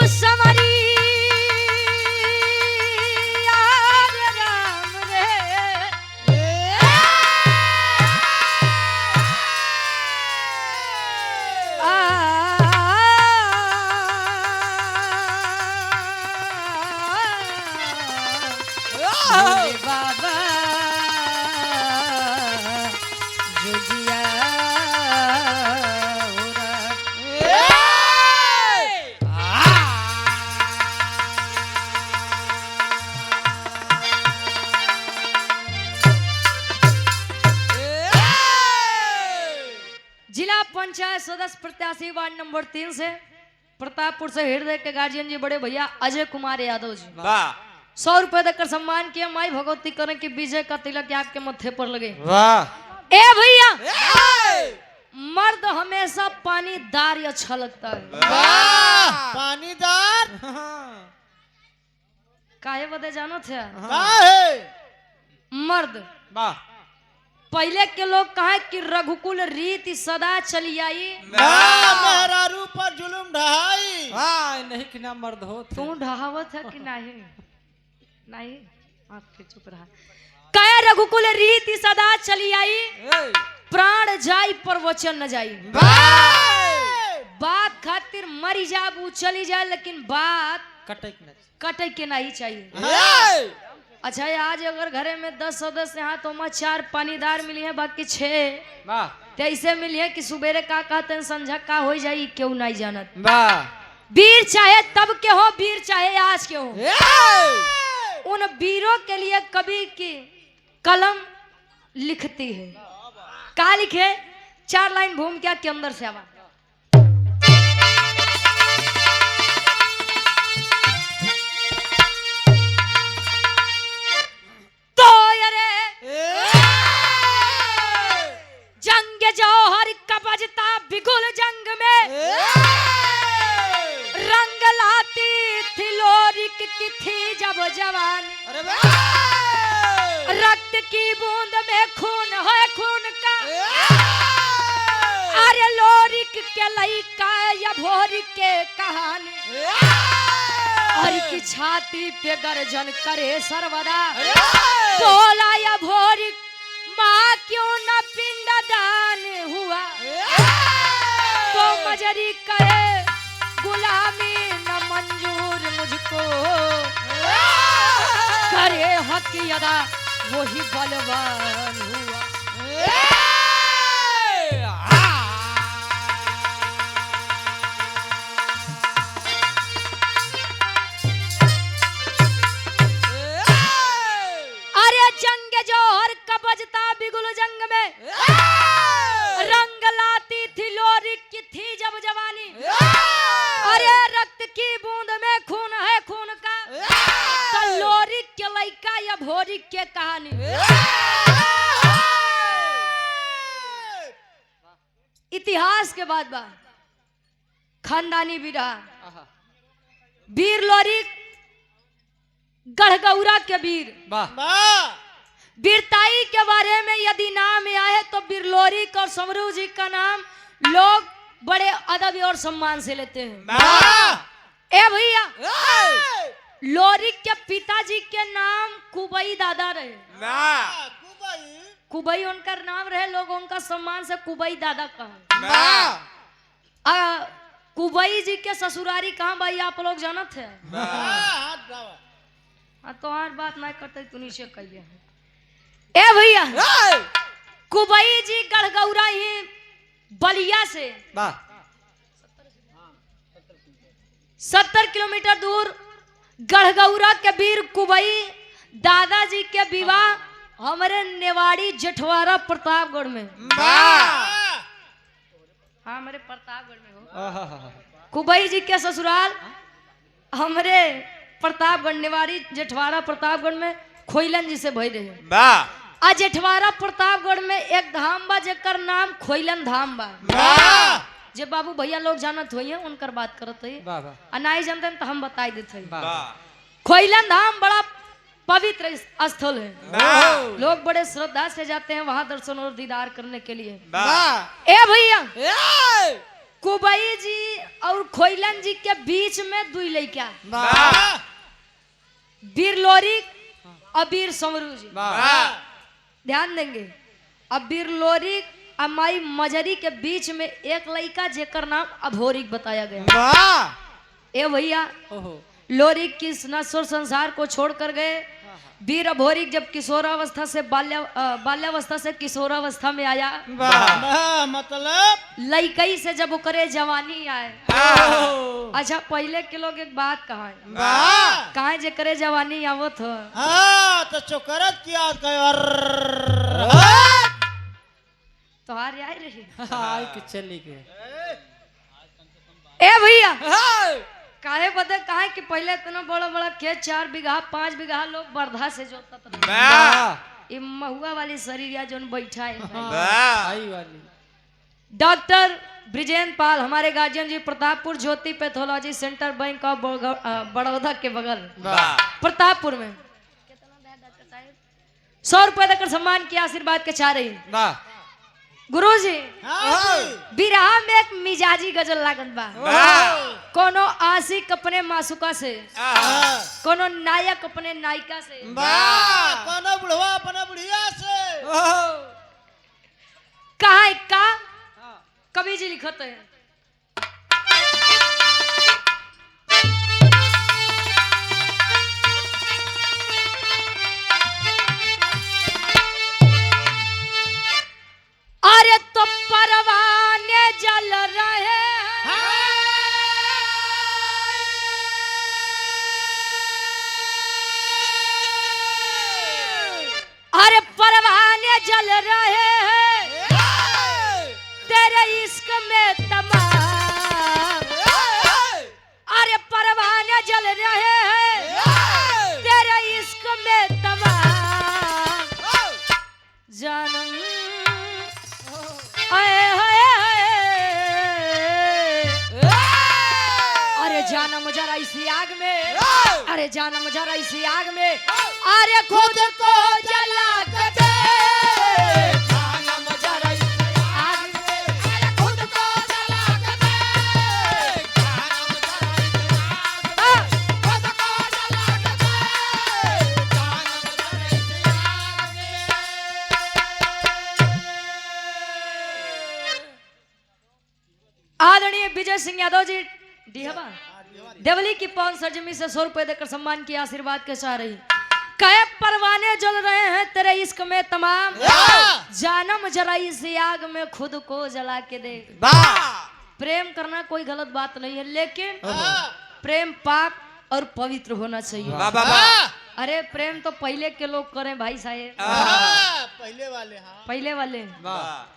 Summary बाबा जुगिया जिला पंचायत सदस्य प्रत्याशी वार्ड नंबर 3 से प्रतापपुर से हृदय के गार्जियन जी बड़े भैया अजय कुमार यादव जी 100 रुपए देकर सम्मान किया। माई भगवती करें कि विजय का तिलक आपके मत्थे पर लगे। वाह ए भैया मर्द हमेशा पानीदार अच्छा लगता है। पानीदार काहे बदे जानो थे मर्द पहले के लोग कहे कि रघुकुल रीति सदा चली आई मेहरारू पर जुलुम ढहाई। नहीं कि ना मर्द हो तू ढहावत है कि नहीं नहीं आपके चुप रहा। कहे रघुकुल रीति सदा चली आई प्राण जाई पर वचन न जाई। बात खातिर मरी जाबू चली जाए लेकिन बात कटे के नहीं चाहिए। अच्छा आज अगर घरे में 10 सदस्य यहाँ तो मैं 4 पानीदार मिली है बाकी 6 ऐसे मिली है कि सुबेरे का कहते हैं संझा का हो जाए क्यों नहीं जानत। वीर चाहे तब के हो वीर चाहे आज के हो उन वीरों के लिए कवि की कलम लिखती है। क्या लिखे 4 लाइन भूमिका के अंदर से आवा। तो जंग जौहर का बजता बिगुल जंग में रंग लाती थी लोरिक की थी जब जवानी। रक्त की बूंद में खून है खून का अरे लोरिक के लइका या भोरिक के कहानी। हर की छाती पे गर्जन करे सर्वदा बोला या भोरिक माँ क्यों न पिंडदान हुआ। तो मजरी करे गुलामी न मंजूर मुझको करे हक की अदा वही बलवान हुआ। अरे जंग जौहर का बजता बिगुल जंग में रंग लाती थी लोरिक की थी जब जवानी। अरे रक्त की बूंद में खून है खून का तो लोरिक के लइका या भोरिक के कहानी। इतिहास के बाद खानदानी भी रहा। वीर लोरिक गढ़गौरा के वीर वीरताई के बारे में यदि नाम आए तो वीर लोरिक और समरू जी का नाम लोग बड़े अदब और सम्मान से लेते हैं। ए भैया लोरिक के पिताजी के नाम कुबई दादा रहे। कुबई उनका नाम रहे लोग उनका सम्मान से कुबई दादा कहा। कुबई जी के ससुरारी कहाँ भाई आप लोग जानत है। तो हर बात नहीं करते तू नीचे कहिए। ए भैया कुबई जी गढ़गौरा ही बलिया से 70 किलोमीटर दूर गढ़गौरा के वीर कुबई दादाजी के विवाह हमारे नेवाड़ी जेठवाड़ा प्रतापगढ़ में हमारे प्रतापगढ़ में हो। कुबई जी के ससुराल हमारे प्रतापगढ़ नेवाड़ी जेठवाड़ा प्रतापगढ़ में खोइलन जी से भई रहे। आ जेठवाड़ा प्रतापगढ़ में एक धाम बा जेकर नाम खोइलन धाम बा। जे बाबू भैया लोग जानत होइए उनकर बात करत है आ नहीं जानते तो हम बताई देते हैं। खोइलन धाम बड़ा पवित्र स्थल है। लोग बड़े श्रद्धा से जाते हैं वहां दर्शन और दीदार करने के लिए। ए भैया कुबई जी और खोइलन जी के बीच में दुई लड़का वाह वीर लोरिक और वीर समरू जी वाह ध्यान देंगे। अब वीर लोरिक और माई मजरी के बीच में एक लड़का जेकर नाम अभोरिक बताया गया। वाह ए भैया ओहो लोरिक किस नश्वर संसार को छोड़कर गए। वीर अभोरिक जब किशोरावस्था से बाल्यावस्था से किशोरावस्था में आया, वाह मतलब लइकई से जब करे जवानी आए। ओहो अच्छा पहले के लोग एक बात कहा वाह कहा जे करे जवानी आवत हो हाँ तो चोकरत किया कर तोहार आई रही। आई के चली के ए भैया हाय काहे बदे कहा कि पहले इतना बड़ा बड़ा खेत 4 बीघा 5 बीघा लोग बर्धा से जोतता था। वाह ये महुआ वाली शरीर जोन बैठा है। आई वाली डॉक्टर ब्रिजेंद्र पाल हमारे guardian ji Pratappur Jyoti pathology centre bank of Baroda के बगल प्रतापपुर में 100 रुपए देकर सम्मान किया आशीर्वाद के चाह रही। वाह गुरुजी हाँ बिरहा में एक मिजाजी गजल लागत बा। कोनो आशिक अपने मासुका से, कोनो नायक अपने नायिका से, वाह कोनो बुढ़वा अपना बुढ़िया से ओहो कहा का कवि जी लिखते हैं। अरे तो परवाने जल रहे हैं, अरे परवाने जल रहे हैं तेरे इश्क में तमाम। अरे परवाने जल रहे हैं तेरे इश्क में तमाम। जानम आए हाय अरे जानम जरा इसी आग में, अरे जानम जरा इसी आग में, अरे खुद को जला के दे जानम जरा इसी आग में, अरे खुद को जला के दे जानम जरा इसी आग में, खुद को जला के दे जानम जरा इसी आग में। आदरणीय विजय सिंह यादव जी डीहवा देवली की पवन सरजमी से 100 रुपए देकर सम्मान की आशीर्वाद के चाह रही। कहे परवाने जल रहे हैं तेरे इश्क में तमाम। जानम जरा इस आग में खुद को जला के दे। प्रेम करना कोई गलत बात नहीं है, लेकिन प्रेम पाक और पवित्र होना चाहिए। अरे प्रेम तो पहले के लोग करें भाई साहब, पहले वाले हाँ पहले वाले,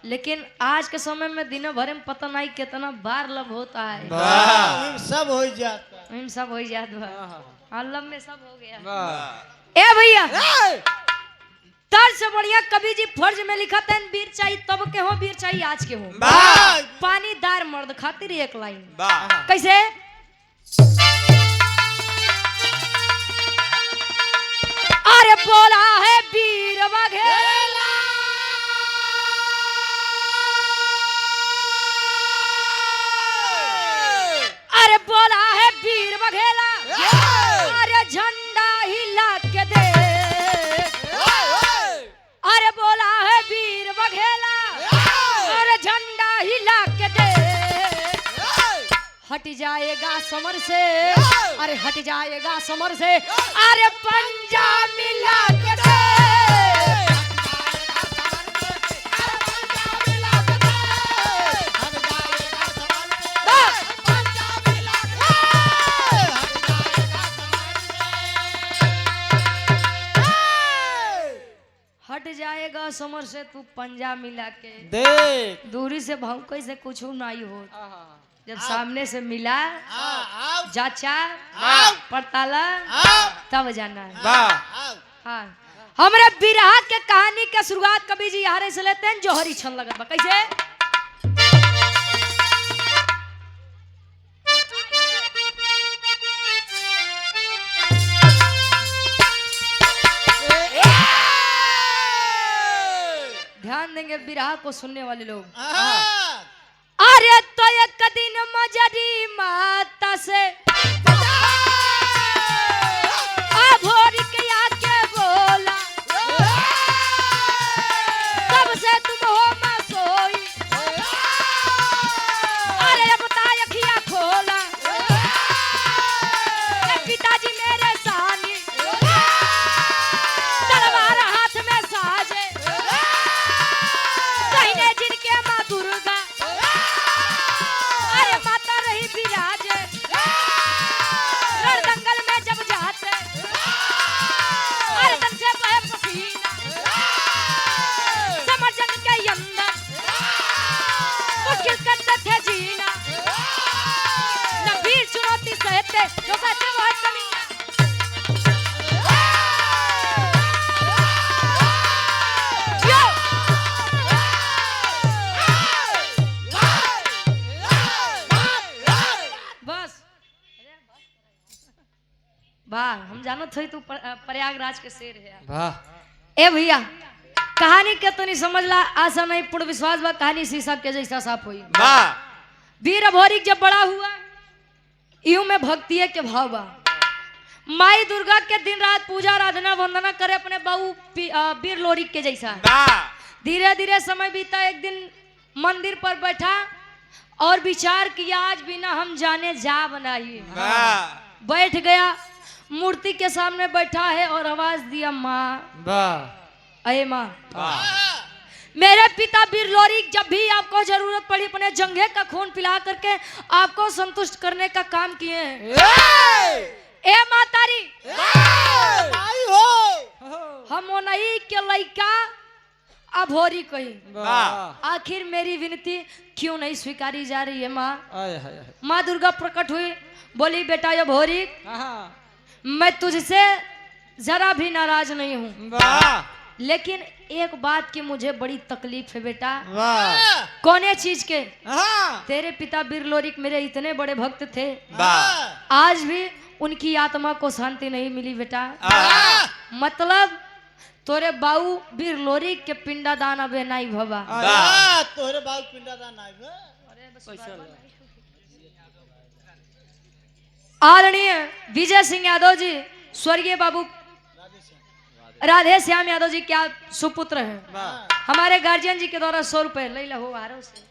लेकिन आज के समय में दिन भर में पता नहीं कितना बार लब होता है। सब हो जाता इन सब हो जात बा लब में सब हो गया। ए भैया तर से बढ़िया कवि जी फर्ज में लिखा था वीर चाहिए तब के हो, वीर चाहिए आज के हो। पानीदार मर्द खातिर एक लाइन कैसे। अरे बोला है वीर बघेला, अरे बोला है वीर बघेला, अरे झंडा हिला के दे। अरे बोला है वीर बघेला, अरे झंडा हिला के दे। हट जाएगा समर से, अरे हट जाएगा समर से, अरे पंजा मिला के दे। हट जाएगा समर से तू पंजा मिला के देख दूरी से भौंके से कुछ नहीं हो। जब सामने से मिला जाचा पड़ताला तब जाना है। हाँ हमारे बिरहा के कहानी के शुरुआत कवि जी यहाँ से लेते हैं जोहरी छन लगत बा कैसे। ध्यान देंगे बिरहा को सुनने वाले लोग। अरे तो एक दिन मजरी माता से भोरी के आके बोला कब से तुम हो मैं सोई अरे अब ताय अखियां खोला पिताजी मेरे सानी तलवार हाथ में साजे कहने जिनके माँ दुर्गा अरे माता रही विराजे रणदंगल में जब जाते अरे तन से बहे पसीना समर्जन के अंदर मुश्किल करते थे जीना न वीर चुनौती सहते जो सहते वो है कमीना यो! बस वाह हम जानत हई तू प्रयागराज के शेर है वाह ए भैया कहानी के तो नहीं समझला आशा नहीं पूर्ण विश्वास बा कहानी शीशा के जैसा साफ हुई वाह वीर अभोरिक जब बड़ा हुआ यूं में भक्ति के भाव बा माई दुर्गा के दिन रात पूजा आराधना वंदना करे अपने बाबू वीर लोरिक के जैसा धीरे धीरे समय बीता एक दिन मंदिर पर बैठा और विचार किया आज बिना हम जाने जा बनाइए बैठ गया मूर्ति के सामने बैठा है और आवाज दिया माँ वाह अये माँ मेरे पिता वीर लोरिक जब भी आपको जरूरत पड़ी अपने जंघे का खून पिला करके आपको संतुष्ट करने का काम किए हैं ए मातारी आई हो हम नहीं के लइका अभोरी कही वाह आखिर मेरी विनती क्यों नहीं स्वीकारी जा रही है माँ आय हाय हाय माँ दुर्गा प्रकट हुई बोली बेटा अभोरी हाँ मैं तुझसे जरा भी नाराज नहीं हूँ वाह लेकिन एक बात की मुझे बड़ी तकलीफ है बेटा वाह कौने चीज के हाँ तेरे पिता वीर लोरिक मेरे इतने बड़े भक्त थे वाह आज भी उनकी आत्मा को शांति नहीं मिली बेटा मतलब तोरे बाऊ वीर लोरिक के पिंडादान अबे नहीं भवा वाह तोहरे बाबू पिंडादान आई बे आदरणीय विजय सिंह यादव जी स्वर्गीय बाबू राधे श्याम यादव जी क्या सुपुत्र हैं वाह हमारे गार्जियन जी के द्वारा 100 रुपए ले लो हारो से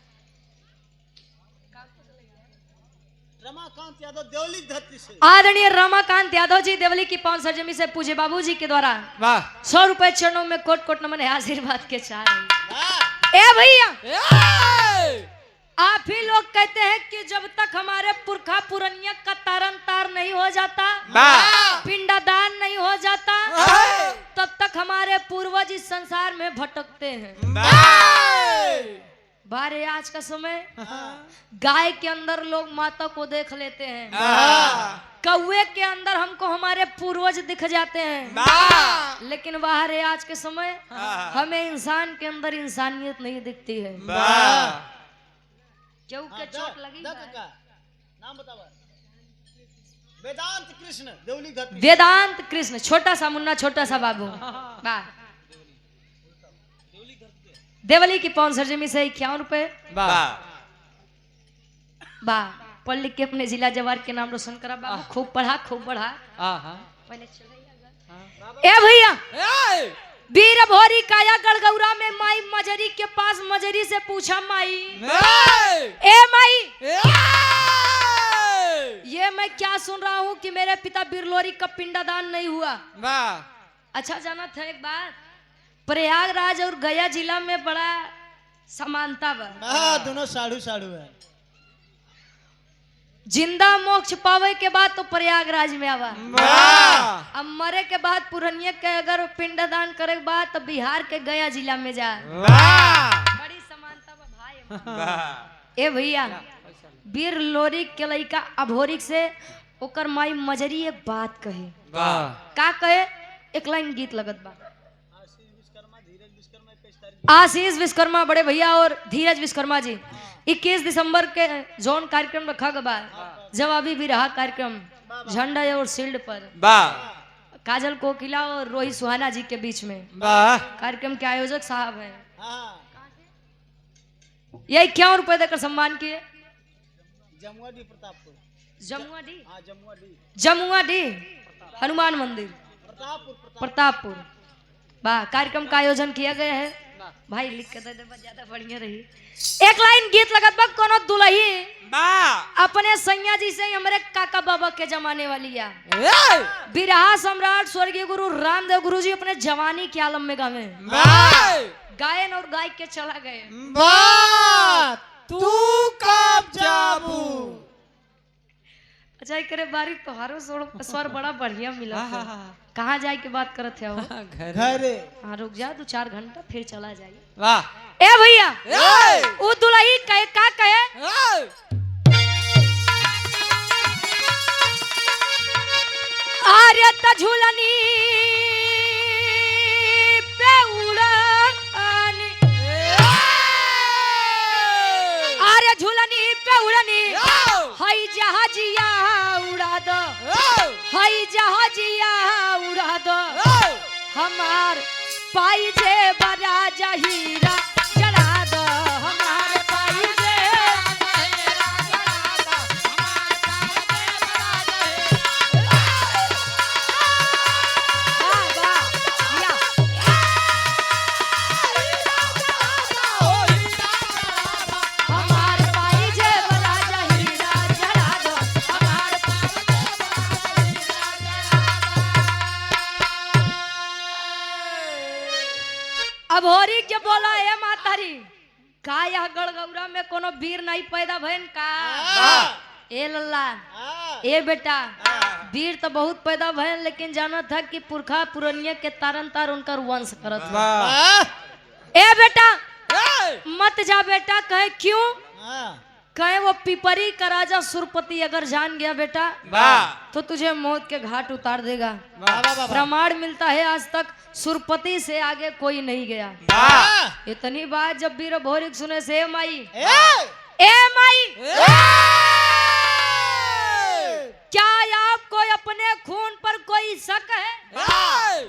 रमाकांत यादव देवली धरती से आदरणीय रमाकांत यादव जी देवली की पावन सरजमी से पूज्य बाबू जी के द्वारा वाह 100 रुपए चरणों में कोट कोट नमन है आशीर्वाद के चाह रहे हैं। वाह ए भैया ए! आप ही लोग कहते हैं कि जब तक हमारे पुरखा पुरनिया का तारन तार नहीं हो जाता पिंडादान नहीं हो जाता तब तक हमारे पूर्वज इस संसार में भटकते हैं बारे आज का समय गाय के अंदर लोग माता को देख लेते हैं कौवे के अंदर हमको हमारे पूर्वज दिख जाते हैं लेकिन बाहर है आज के समय हमें इंसान के अंदर इंसानियत नहीं दिखती है क्यों के चोट लगी का नाम बताओ वेदांत कृष्ण देवली धरती वेदांत कृष्ण छोटा सा मुन्ना छोटा सा बाबू वाह देवली की पौन सरजमी से 51 रुपए वाह वाह पढ़ लिख के अपने जिला जवार के नाम रोशन करा बाबू खूब पढ़ा खूब बढ़ा हाँ पहले चले ए भैया ए! वीर भोरी काया गड़गौरा में माई मजरी के पास मजरी से पूछा माई ए माई ये मैं क्या सुन रहा हूँ कि मेरे पिता वीर लोरिक का पिंडादान नहीं हुआ वाह अच्छा जाना था एक बात प्रयागराज और गया जिला में बड़ा समानता बा हाँ दोनों साड़ू साड़ू है जिंदा मोक्ष पावे के बाद तो प्रयागराज में आवा वाह अब मरे के बाद पुरनिया के अगर पिंडदान करे के बाद तो बिहार के गया जिला में जा वाह बड़ी समानता बा भाई ए भैया वीर लोरिक के लइका अभोरिक से ओकर माई मजरी एक बात कहे वाह का कहे एक लाइन गीत लगत बा आशीष विश्वकर्मा बड़े भैया और धीरज विश्वकर्मा जी 21 दिसंबर के जोन कार्यक्रम रखा गया जवाबी भी रहा कार्यक्रम झंडा और शील्ड पर काजल कोकिला और रोहित सुहाना जी के बीच में कार्यक्रम के आयोजक साहब हैं हाँ ये 51 रुपए देकर सम्मान किए जमुआडी प्रतापपुर। जमुआडी हाँ जमुआडी। जमुआडी हनुमान मंदिर प्रतापपुर। प्रतापपुर। वाह, कार्यक्रम का आयोजन किया गया है। भाई लिख के दे दे, ज्यादा बढ़िया रही। एक लाइन गीत लगत बा, कोनो दुल्ही अपने सैया जी से हमारे काका बाबा के जमाने वाली है। बिरहा सम्राट स्वर्गीय गुरु रामदेव गुरु जी अपने जवानी के आलम में गावे, गायन और गायक के चला गए। तू कब जाबू? अच्छा करे बारी तोहारो स्वर बड़ा बढ़िया मिला। कहाँ जाए के बात करत है? घरे। हाँ रुक जा, 2-4 घंटा फिर चला जाइए। वाह ए भैया, वो दुल्ही कहे का कहे? आर्य त झूलनी पे उड़ानी, आर्य झूलनी पे उड़नी, हई जहाजिया उड़ा दो, हई जहाजिया उड़ा दो, हमार पाई जे बड़ा जहीरा जला दो, हमार पाई जे हमार पाई जे बड़ा जहीरा जला दो, हमार अब होरी के बोला ए मातारी, का यह गड़गौरा में कोनो वीर नहीं पैदा भइल का? ए लल्ला, ए बेटा, वीर तो बहुत पैदा भइल, लेकिन जाना था कि पुरखा पुरनिया के तारन तार उनकर वंश करत है। ए बेटा मत जा बेटा। कहे क्यों? कहे वो पिपरी का राजा सुरपति अगर जान गया बेटा तो तुझे मौत के घाट उतार देगा। प्रमाण मिलता है आज तक सुरपति से आगे कोई नहीं गया। इतनी बात जब वीर भोरिक सुने से, ए माई, ए माई, क्या आपको अपने खून पर कोई शक है?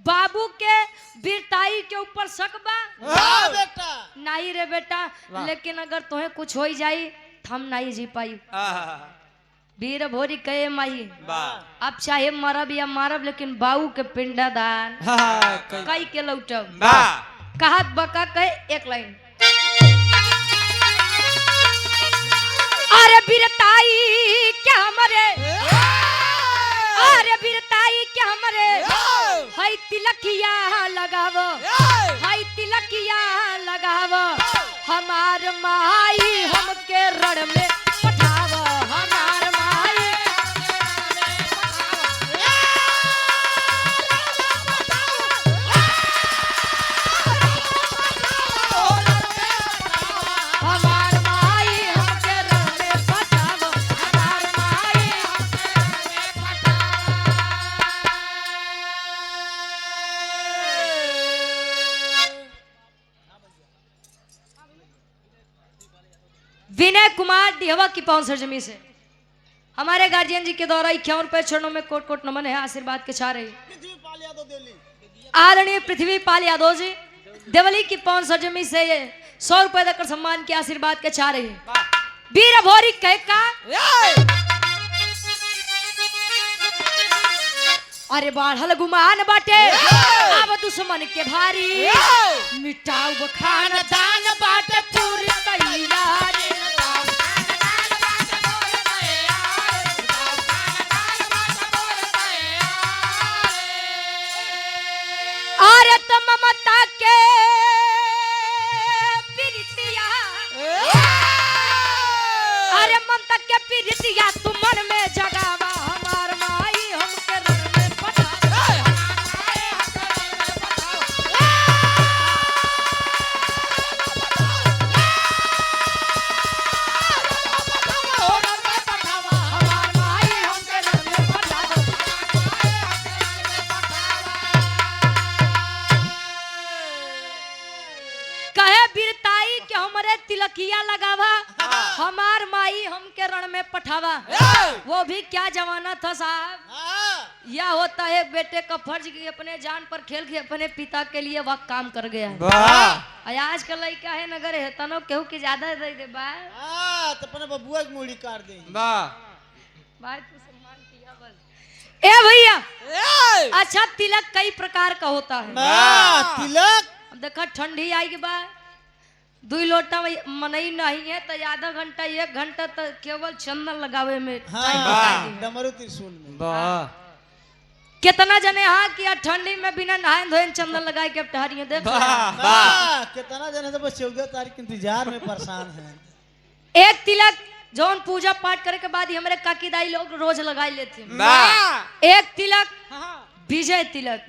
बाबू के वीरताई के ऊपर शक बा? बेटा। नहीं रे बेटा, लेकिन अगर तुम्हें कुछ हो जाई हम नहीं जी पाई। वीर भोरी कहे माई, अब चाहे मरब या मारब, लेकिन बाबू के पिंडदान कई के लौटब। कहत बका कहे एक लाइन, अरे वीरताई क्या हमरे, अरे वीरताई क्या हमरे, हई तिलकिया लगावो, हई तिलकिया लगावो, हमार माई हमके रण में पठावो, हमार माई हमार माई हमके रण में पठावो, हमार माई हमके रण में विनय कुमार डिहवा की पवन सरजमी से हमारे गार्जियन जी के द्वारा 51 रुपए चरणों में कोट कोट नमन है, आशीर्वाद के चाह रही आदरणीय पृथ्वी पाल यादव जी देवली की पवन सरजमी से 100 रुपए देकर सम्मान के आशीर्वाद के चाह रही। वीर भोरी कह का, अरे बाढ़ल गुमान बाटे अब दुश्मन के भारी, मिटाऊ खानदान बाटे पूरी तैयारी, अरे तो ममता के प्रीतिया, अरे ममता के प्रीतिया तू मन में जगावा, हमार माई हमके रण में पठावा, हमार माई हमके रण में पठावा। कहे वीरताई के हमरे तिलकिया लगावा, हमार माई हमके रण में पठावा। वो भी क्या जमाना था साहब, या होता है बेटे का फर्ज कि अपने जान पर खेल के अपने पिता के लिए वह काम कर गया है। वाह आज का लड़का है नगर है तनो केहू की ज्यादा दे दे बा हाँ तो अपने बबुआ की मूड़ी काट दे। वाह भाई तू सम्मान किया बस। ए भैया अच्छा तिलक कई प्रकार का होता है। तिलक अब देखा ठंडी आई के बाद 2 लोटा मनई नहीं है तो आधा घंटा 1 घंटा तो केवल चंदन लगावे में टाइम हाँ डमरू त्रिशूल में। वाह कितना जने हाँ किया ठंडी में बिना नहाए धोए चंदन लगाए के टहरिए देख कितना जने तो बस 14 तारीख के इंतजार में परेशान है। एक तिलक जौन पूजा पाठ करे के बाद ही हमारे काकी दाई लोग रोज लगाई लेते एक तिलक विजय तिलक।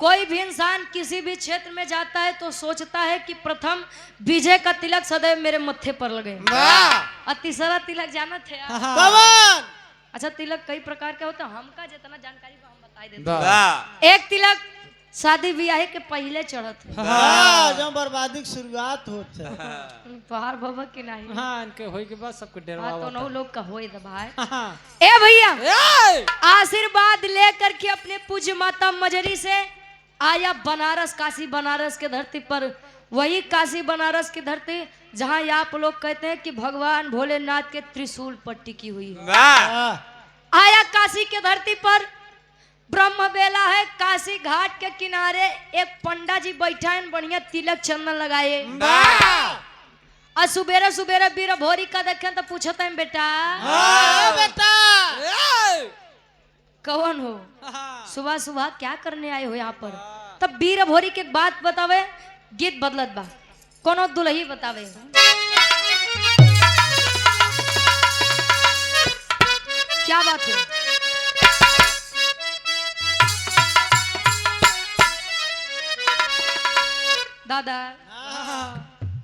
कोई भी इंसान किसी भी क्षेत्र में जाता है तो सोचता है कि प्रथम विजय का तिलक सदैव मेरे मत्थे पर लगे और तीसरा तिलक जाना थे अच्छा तिलक कई प्रकार के होते हैं हमका जितना जानकारी को हम बता देते हैं। एक तिलक शादी ब्याह के पहले चढ़त है जब बर्बादी की शुरुआत होता है बाहर बाबा के नहीं हाँ इनके होई के बाद सबको डरवा तो नौ लोग का होए भाई। ए भैया आशीर्वाद लेकर के अपने पूज्य माता मजरी से आया बनारस काशी बनारस के धरती पर वही काशी बनारस की धरती जहाँ आप लोग कहते हैं कि भगवान भोलेनाथ के त्रिशूल पर टिकी हुई है। आया काशी के धरती पर ब्रह्म बेला है काशी घाट के किनारे एक पंडा जी बैठा है बढ़िया तिलक चंदन लगाए और सुबेरे सुबेरे बीर भोरी का देखे तो पूछता है बेटा कौन हो सुबह सुबह क्या करने आए हो यहाँ पर। तब बीर भोरी के बात बतावे गीत बदलत बा कोनो दुल्ही बतावे क्या बात है। दादा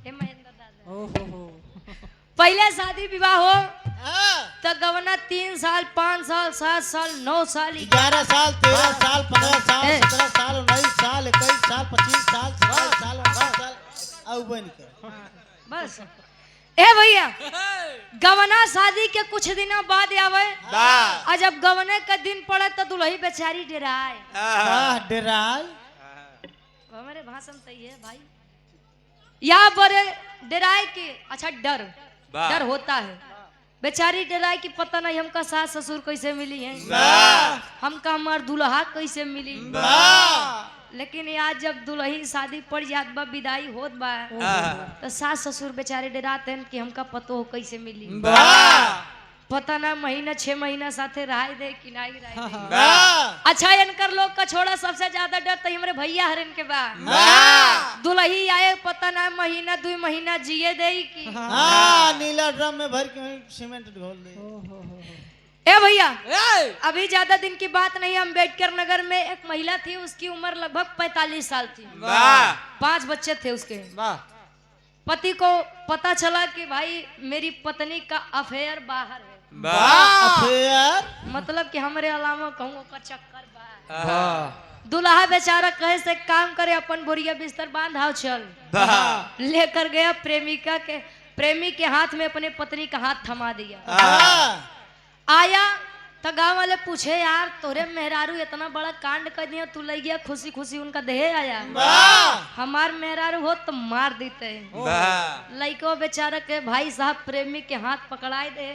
हे महेंद्र दादा पहले शादी विवाह हो तो गवना 3 साल 5 साल 7 साल 9 साल 11 साल 13 साल 15 साल 17 साल 19 साल 21 साल 25 साल 27 साल 28 साल अब बन कर बस। ए भैया गवना शादी के कुछ दिनों बाद आवे और जब गवने का दिन पड़े तो दुल्ही बेचारी डराए डराय हमारे भाषण सही है भाई यहाँ पर डराए के अच्छा डर होता है बेचारी डराए की पता नहीं हमका सास ससुर कैसे मिली है हमका हमार दुल्हा कैसे मिली। लेकिन आज जब दुल्ही शादी पड़ जात बा विदाई होत बा तो सास ससुर बेचारे डराते हैं कि हमका पतो हो कैसे मिली पता ना महीना 6 महीना साथे रह दे कि नहीं रह। अच्छा इनकर लोग का छोड़ा सबसे ज्यादा डर तो हमारे भैया हरन के बा दुल्ही आए पता ना महीना 2 महीना जिए दे कि नीला ड्रम में भर के सीमेंट घोल दे। ए भैया अभी ज्यादा दिन की बात नहीं अम्बेडकर नगर में एक महिला थी उसकी उम्र लगभग 45 साल थी 5 बच्चे थे उसके। पति को पता चला कि भाई मेरी पत्नी का अफेयर बाहर है मतलब कि हमारे अलावा कहूँ का चक्कर बा। दुल्हा बेचारा कहे से काम करे अपन बोरिया बिस्तर बांधाओ चल लेकर गया प्रेमी के हाथ में अपने पत्नी का हाथ थमा दिया। आया तो गाँव वाले पूछे यार तोरे मेहरारू इतना बड़ा कांड कर दिया तू ले गया खुशी खुशी उनका देह आया हमार मेहरारू हो तो मार देते लड़को बेचारा के भाई साहब प्रेमी के हाथ पकड़ाए दे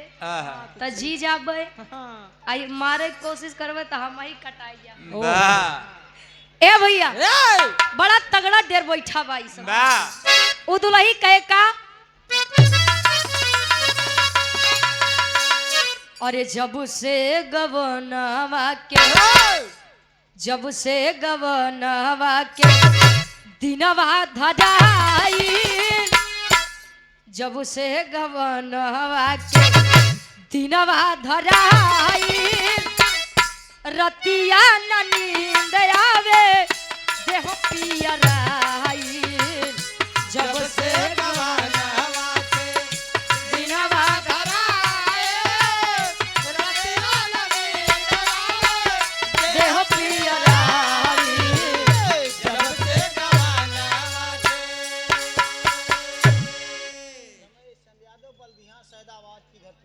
तो जी जाबे आई मारे की कोशिश करबे तो हम ही कटाई जा। ए भैया बड़ा तगड़ा डेर बैठा भाई सब उ दुल्ही कहे का अरे जब से गवनवा के दिनवा धराई जब से गवनवा के दिनवा धराई रतिया न नींद आवे देह पियराई जब से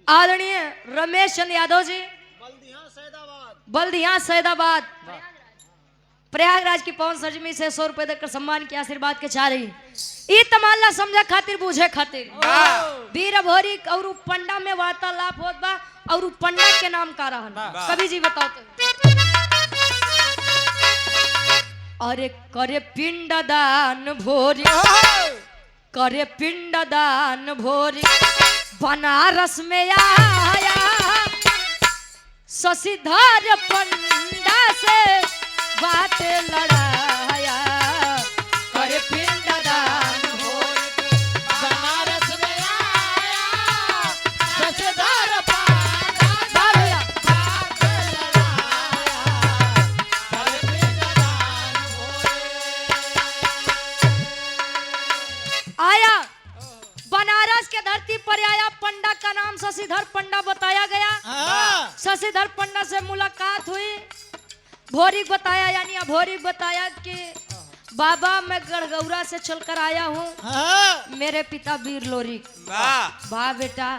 आदरणीय रमेश चंद्र यादव जी बल्दिया सैदाबाद बल्दिया सैदाबाद प्रयागराज की पवन सरजमी से 100 रुपए देकर सम्मान के आशीर्वाद के चाह रही ई तमाल्ला समझा खातिर बूझे खातिर वीर भोरी और पंडा में वार्तालाप होत बा और पंडा के नाम का रहन कभी जी बताओ तो अरे करे पिंडदान भोरी करे पिंडदान भोरी बनारस में आया शशिधर पंडा से बात लड़ाया करे पिंडदान भोरी बनारस में आया शशिधर पंडा बाबूया बात लड़ाया करे पिंडदान आया बनारस के धरती पर आया पंडा का नाम शशिधर पंडा बताया गया हाँ शशिधर पंडा से मुलाकात हुई भोरी बताया यानी अभोरी बताया कि बाबा मैं गढ़गौरा से चलकर आया हूँ हाँ मेरे पिता वीर लोरी वाह बेटा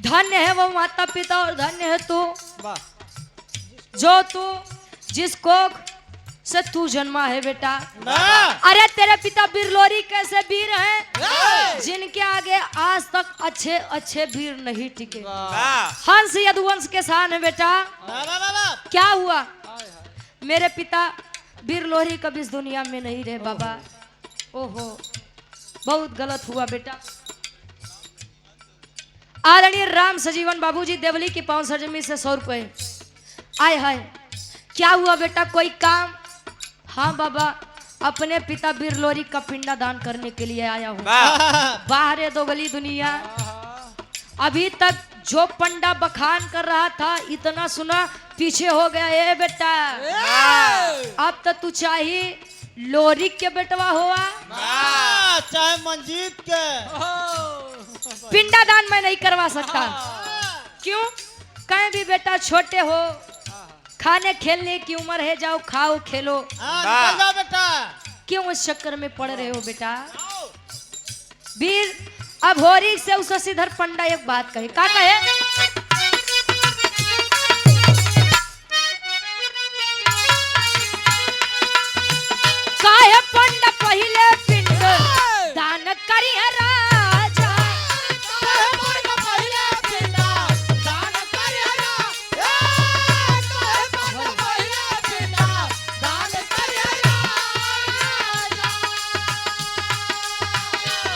धन्य है वो माता पिता और धन्य है तू जो तू जिस कोख से तू जन्मा है बेटा ना अरे तेरे पिता वीर लोरी कैसे वीर हैं जिनके आगे आज तक अच्छे अच्छे वीर नहीं टिके हंस यदुवंश के शान है बेटा ना ना ना ना क्या हुआ मेरे पिता वीर लोरी कभी इस दुनिया में नहीं रहे बाबा ओहो बहुत गलत हुआ बेटा आदरणीय राम सजीवन बाबूजी देवली की पावन सरजमी से 100 रुपए आए हाय क्या हुआ बेटा कोई काम हाँ बाबा अपने पिता वीर लोरी का पिंडा दान करने के लिए आया हूँ बाहर है दो गली दुनिया अभी तक जो पंडा बखान कर रहा था इतना सुना पीछे हो गया ए बेटा अब तो तू चाहिए लोरी के बेटवा हुआ हाँ, चाहे मंजीत के पिंडा दान मैं नहीं करवा सकता क्यों कहीं भी बेटा छोटे हो खाने खेलने की उम्र है जाओ खाओ खेलो हाँ, निकल जाओ बेटा क्यों इस चक्कर में पड़ रहे हो बेटा वीर अभोरी से उस शशिधर पंडा एक बात कहे का कहे काहे पंडा पहिले पिंड दान करी है राजा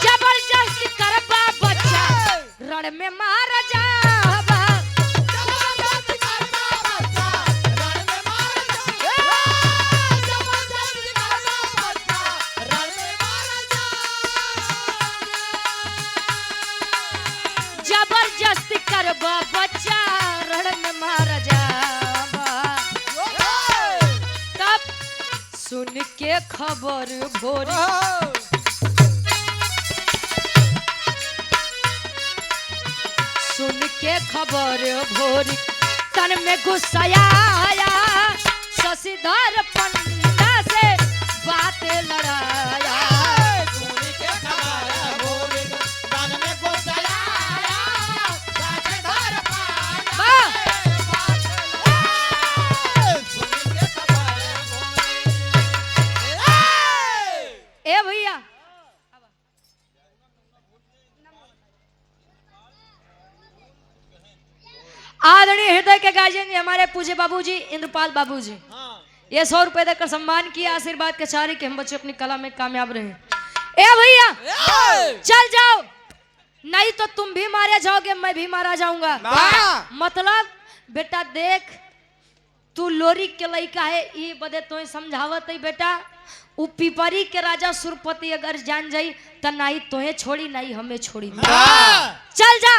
जबरदस्ती करबा बच्चा रण में मार जाबा जबरदस्ती करबा बच्चा रण में मार जाबा तब सुन के खबर भोरी सुन के खबर भोरी तन में गुस्सा आया शशिधर पंडा से बात लड़ाया वाह! ए भैया आदरणीय हृदय के गार्जियन जी हमारे पूज्य बाबूजी इंद्रपाल बाबूजी ये 100 रुपए देकर सम्मान किया आशीर्वाद के चारी के हम बच्चे अपनी कला में कामयाब रहे ए भैया चल जाओ नहीं तो तुम भी मारे जाओगे मैं भी मारा जाऊंगा मतलब बेटा देख तू लोरी के लड़का है ये बदे तो समझावत है बेटा उ पिपरी के राजा सुरपति अगर जान जाई तो नहीं तोहे छोड़ी नहीं हमें छोड़ी चल जा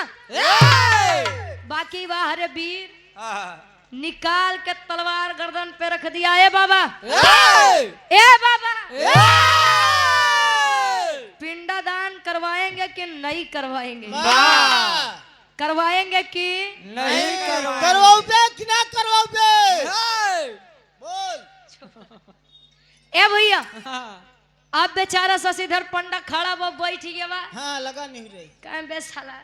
बाकी बाहर वीर निकाल के तलवार गर्दन पे रख दिया ए बाबा पिंडा दान करवाएंगे कि नहीं करवाएंगे करवाएंगे कि नहीं करवाओगे कि ना करवाओगे बोल ए भैया अब बेचारा शशिधर पंडा खड़ा वो बैठ गया बा हाँ लगा नहीं रही कहीं बे साला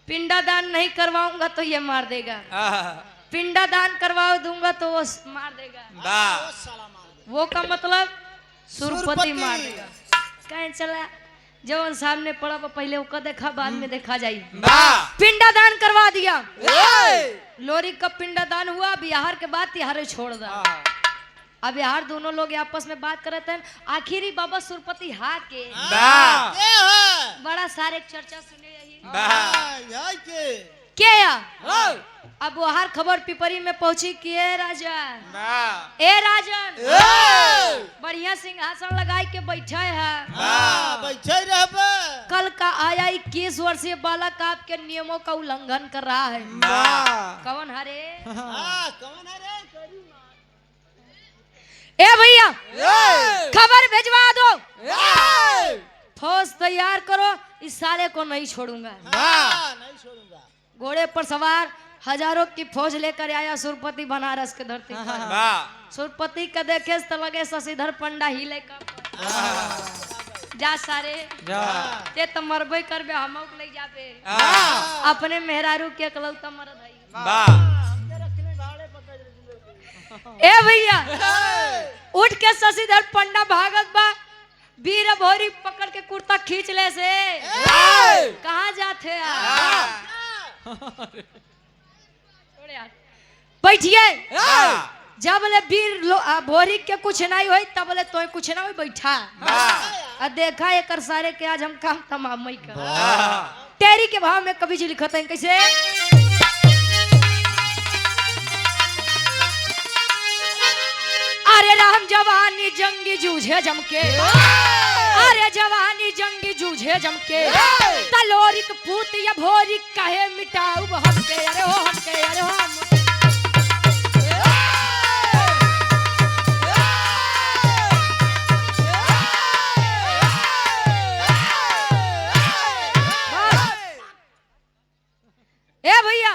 पिंडादान नहीं करवाऊंगा तो ये मार देगा, पिंडादान करवा दूंगा तो वो मार देगा। वो का मतलब सुरपति मार देगा। कहीं चला जब सामने पड़ा पहले वो देखा बाद में देखा जाई। पिंडादान करवा दिया, लोरी का पिंडादान हुआ। बिहार के बाद तिहार छोड़ दा। अब यार दोनों लोग आपस में बात कर रहे थे। आखिरी बाबा सुरपति हा के बड़ा सारे चर्चा सुने यही क्या। अब वो हर खबर पिपरी में पहुंची कि ए राजन बढ़िया सिंहासन लगाई के बैठे है, बैठे रहबे। कल का आया 21 वर्षीय बालक आपके नियमों का उल्लंघन कर रहा है। कौन हरे? कौन है रे? ए भैया खबर भिजवा दो, फौज तैयार करो, इस साले को नहीं छोड़ूंगा। नहीं छोड़ूंगा। घोड़े पर सवार हजारों की फौज लेकर आया सुरपति बनारस के धरती पर। सुरपति का देखे तो लगे शशिधर पंडा हिले का जा सारे ते तो मरबे करबे, हम ले जाबे अपने मेहरारू के एकलौता मरद है। ए भैया उठ के शशिधर पंडा भागत बा, वीर भोरी पकड़ के कुर्ता खींच ले से कहाँ जाते बैठिए। जब बोले वीर भोरी के कुछ नहीं हुई तब बोले तो कुछ ना हुई बैठा। देखा एक सारे के आज हम काम तमाम का तेरी के भाव में कभी जी लिखते हैं कैसे। अरे राम जवानी जंगी जूझे जमके, अरे जवानी जंगी जूझे जमके, तलोरिक पूत या भोरी कहे मिटाऊ हमके। अरे हो हमके, अरे हो हम। ए भैया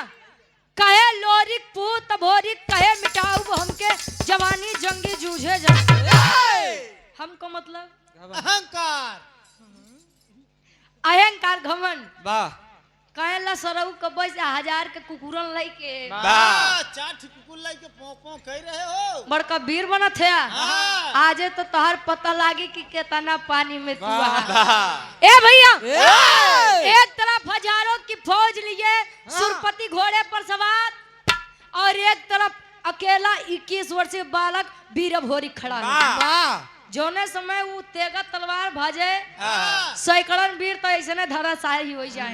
कहे लोरिक पूत भोरी कहे मिटाऊ हमके, जवानी जंगी जूझे जमके। हमको मतलब अहंकार, अहंकार घमंड। वाह कहेला सरऊ कबे से 1000 के कुकुरन लाई के चाट कुकुर लाई के पों कह रहे हो। बड़का वीर बना थे। आजे तो तोहर पता लागी कि कितना पानी में तू ए भैया एक तरफ हजारों की फौज लिए सुरपति घोड़े पर सवार, और एक तरफ अकेला 21 वर्षीय बालक वीर भोरी खड़ा है। जोने समय वो तेगा तलवार भाजे सैकड़न वीर तो ऐसे धराशायी हो जाए।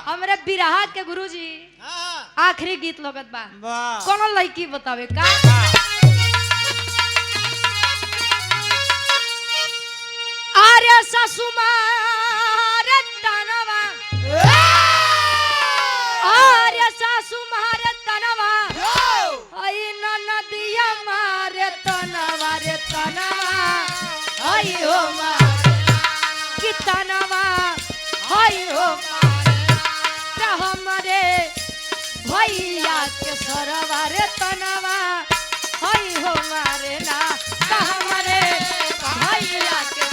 हमरे बिरहा के गुरुजी आखिरी गीत लगत बा, कोनो लड़की बतावे का। आर्य ससुमार तनवा, आर्य ससुमार तनवा, आई नदिया मारे तनवा रे तनवा, आई हो कि तनवा, आई हो हमरे भैया के सरवा रे तनवा, आई हो मारे ना हमरे भैया के।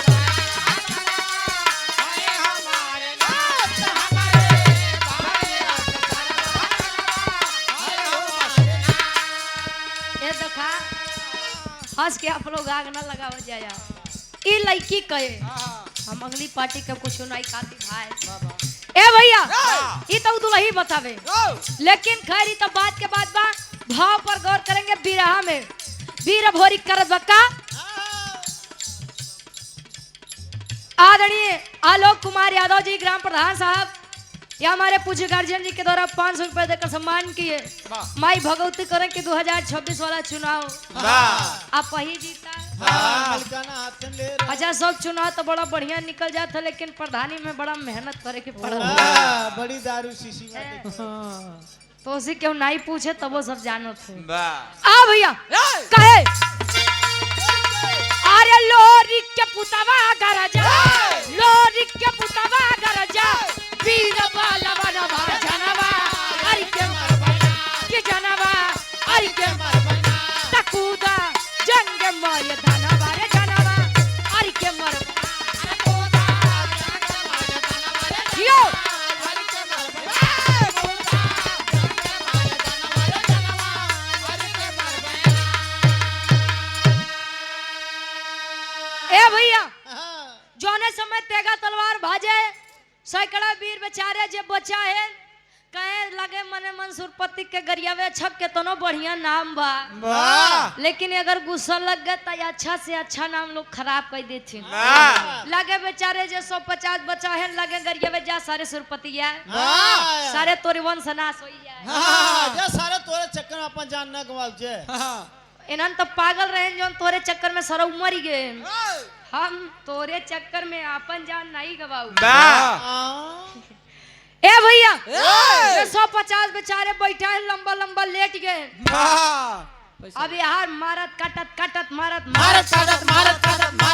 हंस के आप लोग आग ना लगाव जाया। ई लड़की कहे हम अगली पार्टी के कुछ नहीं खाती भाई। ए भैया ई तो दुल्ही बतावे, लेकिन खैर ई तो बात के बाद बा भाव पर गौर करेंगे। बिरहा में वीर भोरी करत बक्का आदरणीय आलोक कुमार यादव जी ग्राम प्रधान साहब या हमारे पूज्य गार्जियन जी के द्वारा 500 रुपए देकर सम्मान किए। माई भगवती करें कि 2026 वाला चुनाव आप वही जीता। अच्छा सब चुनाव तो बड़ा बढ़िया निकल जाता, लेकिन प्रधानी में बड़ा मेहनत करे के पड़ा। बड़ी दारू शीशी तो उसी क्यों नहीं पूछे तब वो सब जानो थे। आ भैया कहे अरे लोरी के पुतवा गरजा, लोरी के पुतवा गरजा, वीर बालवा नवा जनवा, अरे के मरबना के जनवा, अरे के मरबना तकुदा जंग मय धनवा रे जनवा, अरे के मरबना तकुदा जंग मय धनवा रे जियो, अरे के मरबना ये जे बचा है कहे लगे मने मंसूरपति के गरियावे छक के तो बढ़िया नाम बा लेकिन अगर गुस्सा लग गया तो अच्छा से अच्छा नाम लोग खराब कर देते लगे बेचारे जे 150 बचा है लगे गरियावे जा सारे सुरपति है सारे तोरे वंश नाश हो जे सारे तोरे चक्कर में अपन जान न गवाओ जे इन्हन तो पागल रहे जोन तोरे चक्कर में सारा उमर गए हम तोरे चक्कर में अपन जान नहीं गवाऊ ए भैया 150 बेचारे बैठा है लंबा लंबा लेट गए अब यार मारत काटत काटत मारत मारत काटत मारत काटत मारत